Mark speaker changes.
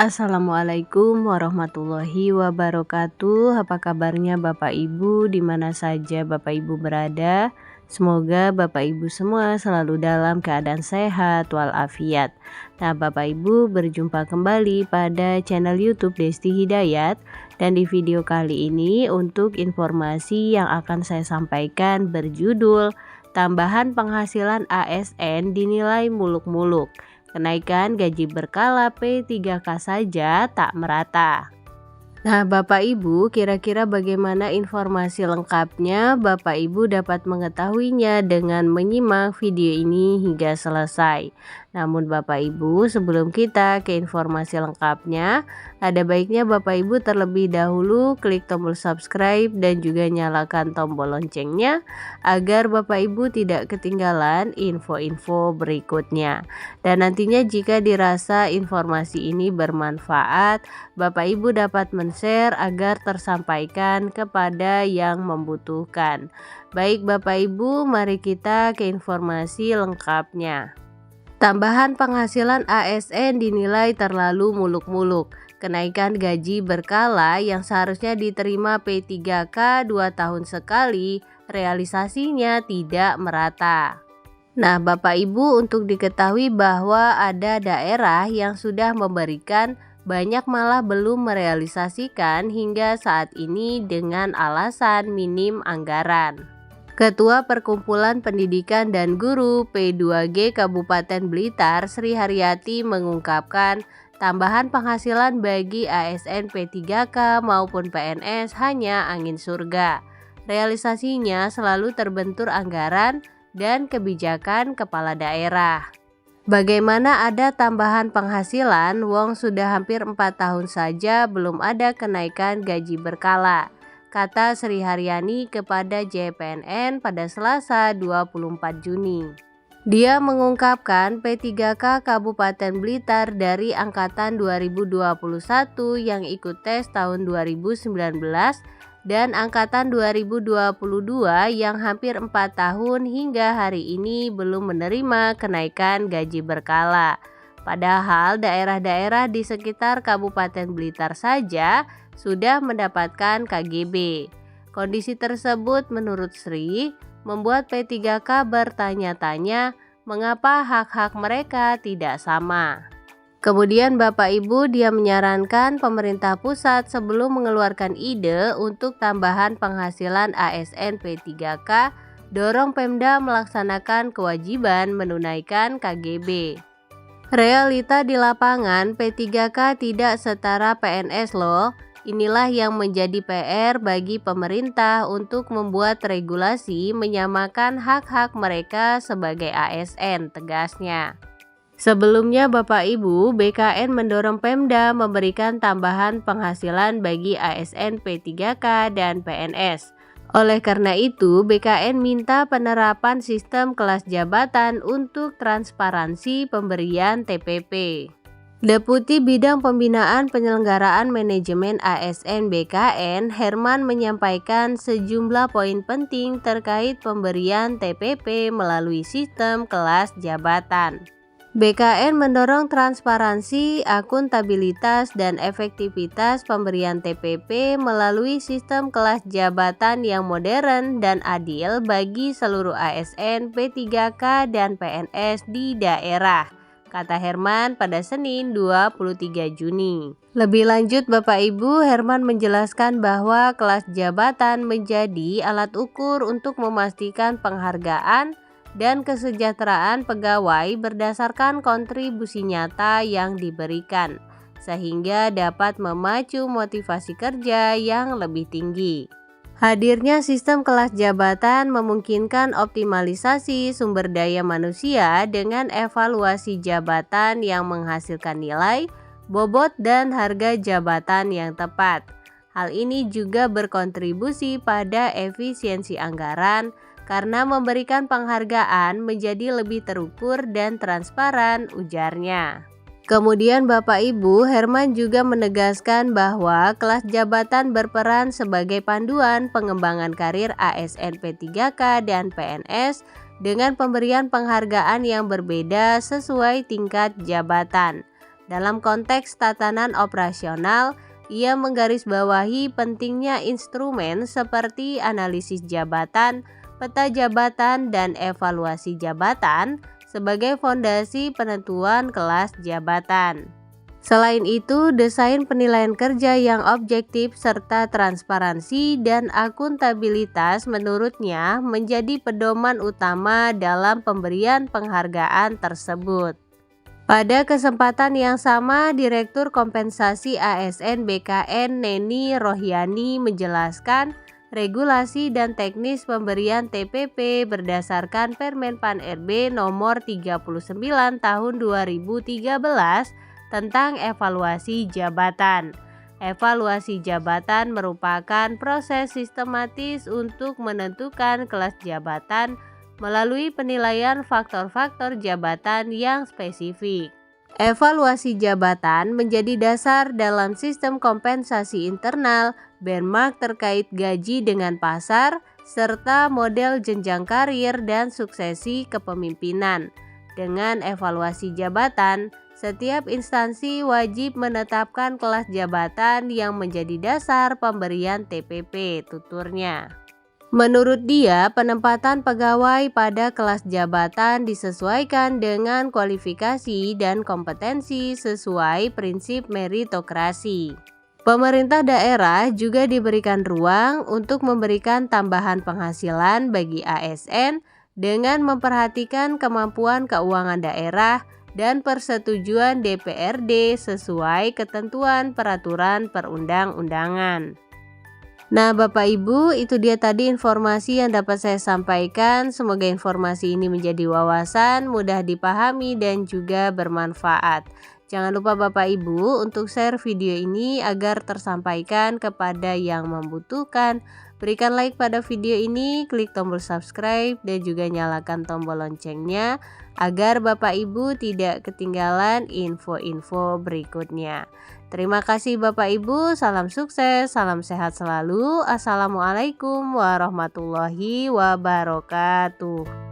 Speaker 1: Assalamualaikum warahmatullahi wabarakatuh. Apa kabarnya Bapak Ibu di mana saja Bapak Ibu berada? Semoga Bapak Ibu semua selalu dalam keadaan sehat walafiat. Nah, Bapak Ibu berjumpa kembali pada channel YouTube Desti Hidayat, dan di video kali ini untuk informasi yang akan saya sampaikan berjudul Tambahan penghasilan ASN dinilai muluk-muluk. Kenaikan gaji berkala P3K saja tak merata. Nah, Bapak Ibu, kira-kira bagaimana informasi lengkapnya? Bapak Ibu dapat mengetahuinya dengan menyimak video ini hingga selesai. Namun Bapak Ibu, sebelum kita ke informasi lengkapnya, ada baiknya Bapak Ibu terlebih dahulu klik tombol subscribe dan juga nyalakan tombol loncengnya agar Bapak Ibu tidak ketinggalan info-info berikutnya. Dan nantinya jika dirasa informasi ini bermanfaat, Bapak Ibu dapat share agar tersampaikan kepada yang membutuhkan. Baik Bapak Ibu, mari kita ke informasi lengkapnya. Tambahan penghasilan ASN dinilai terlalu muluk-muluk. Kenaikan gaji berkala yang seharusnya diterima P3K 2 tahun sekali, realisasinya tidak merata. Nah, Bapak Ibu, untuk diketahui bahwa ada daerah yang sudah memberikan, banyak malah belum merealisasikan hingga saat ini dengan alasan minim anggaran. Ketua Perkumpulan Pendidikan dan Guru P2G Kabupaten Blitar, Sri Haryati mengungkapkan, tambahan penghasilan bagi ASN P3K maupun PNS hanya angin surga. Realisasinya selalu terbentur anggaran dan kebijakan kepala daerah. Bagaimana ada tambahan penghasilan, wong sudah hampir 4 tahun saja belum ada kenaikan gaji berkala, kata Sri Haryani kepada JPNN pada Selasa 24 Juni. Dia mengungkapkan P3K Kabupaten Blitar dari angkatan 2021 yang ikut tes tahun 2019 dan angkatan 2022 yang hampir 4 tahun hingga hari ini belum menerima kenaikan gaji berkala. Padahal daerah-daerah di sekitar Kabupaten Blitar saja sudah mendapatkan KGB. Kondisi tersebut menurut Sri membuat P3K bertanya-tanya mengapa hak-hak mereka tidak sama. Kemudian Bapak Ibu, dia menyarankan pemerintah pusat sebelum mengeluarkan ide untuk tambahan penghasilan ASN P3K, dorong Pemda melaksanakan kewajiban menunaikan KGB. Realita di lapangan, P3K tidak setara PNS loh. Inilah yang menjadi PR bagi pemerintah untuk membuat regulasi menyamakan hak-hak mereka sebagai ASN, tegasnya. Sebelumnya Bapak Ibu, BKN mendorong Pemda memberikan tambahan penghasilan bagi ASN P3K dan PNS. Oleh karena itu, BKN minta penerapan sistem kelas jabatan untuk transparansi pemberian TPP. Deputi Bidang Pembinaan Penyelenggaraan Manajemen ASN BKN, Herman, menyampaikan sejumlah poin penting terkait pemberian TPP melalui sistem kelas jabatan. BKN mendorong transparansi, akuntabilitas, dan efektivitas pemberian TPP melalui sistem kelas jabatan yang modern dan adil bagi seluruh ASN, P3K, dan PNS di daerah, kata Herman pada Senin 23 Juni. Lebih lanjut Bapak Ibu, Herman menjelaskan bahwa kelas jabatan menjadi alat ukur untuk memastikan penghargaan dan kesejahteraan pegawai berdasarkan kontribusi nyata yang diberikan, sehingga dapat memacu motivasi kerja yang lebih tinggi. Hadirnya sistem kelas jabatan memungkinkan optimalisasi sumber daya manusia dengan evaluasi jabatan yang menghasilkan nilai, bobot, dan harga jabatan yang tepat. Hal ini juga berkontribusi pada efisiensi anggaran, karena memberikan penghargaan menjadi lebih terukur dan transparan, ujarnya. Kemudian Bapak Ibu, Herman juga menegaskan bahwa kelas jabatan berperan sebagai panduan pengembangan karir ASN P3K dan PNS dengan pemberian penghargaan yang berbeda sesuai tingkat jabatan. Dalam konteks tatanan operasional, ia menggarisbawahi pentingnya instrumen seperti analisis jabatan, peta jabatan, dan evaluasi jabatan sebagai fondasi penentuan kelas jabatan. Selain itu, desain penilaian kerja yang objektif serta transparansi dan akuntabilitas menurutnya menjadi pedoman utama dalam pemberian penghargaan tersebut. Pada kesempatan yang sama, Direktur Kompensasi ASN BKN Neni Rohyani menjelaskan regulasi dan teknis pemberian TPP berdasarkan Permen Pan RB nomor 39 tahun 2013 tentang evaluasi jabatan. Evaluasi jabatan merupakan proses sistematis untuk menentukan kelas jabatan melalui penilaian faktor-faktor jabatan yang spesifik. Evaluasi jabatan menjadi dasar dalam sistem kompensasi internal, benchmark terkait gaji dengan pasar, serta model jenjang karir dan suksesi kepemimpinan. Dengan evaluasi jabatan, setiap instansi wajib menetapkan kelas jabatan yang menjadi dasar pemberian TPP, tuturnya. Menurut dia, penempatan pegawai pada kelas jabatan disesuaikan dengan kualifikasi dan kompetensi sesuai prinsip meritokrasi. Pemerintah daerah juga diberikan ruang untuk memberikan tambahan penghasilan bagi ASN dengan memperhatikan kemampuan keuangan daerah dan persetujuan DPRD sesuai ketentuan peraturan perundang-undangan. Nah, Bapak Ibu, itu dia tadi informasi yang dapat saya sampaikan. Semoga informasi ini menjadi wawasan, mudah dipahami, dan juga bermanfaat. Jangan lupa Bapak Ibu untuk share video ini agar tersampaikan kepada yang membutuhkan. Berikan like pada video ini, klik tombol subscribe, dan juga nyalakan tombol loncengnya agar Bapak Ibu tidak ketinggalan info-info berikutnya. Terima kasih Bapak Ibu, salam sukses, salam sehat selalu. Assalamualaikum warahmatullahi wabarakatuh.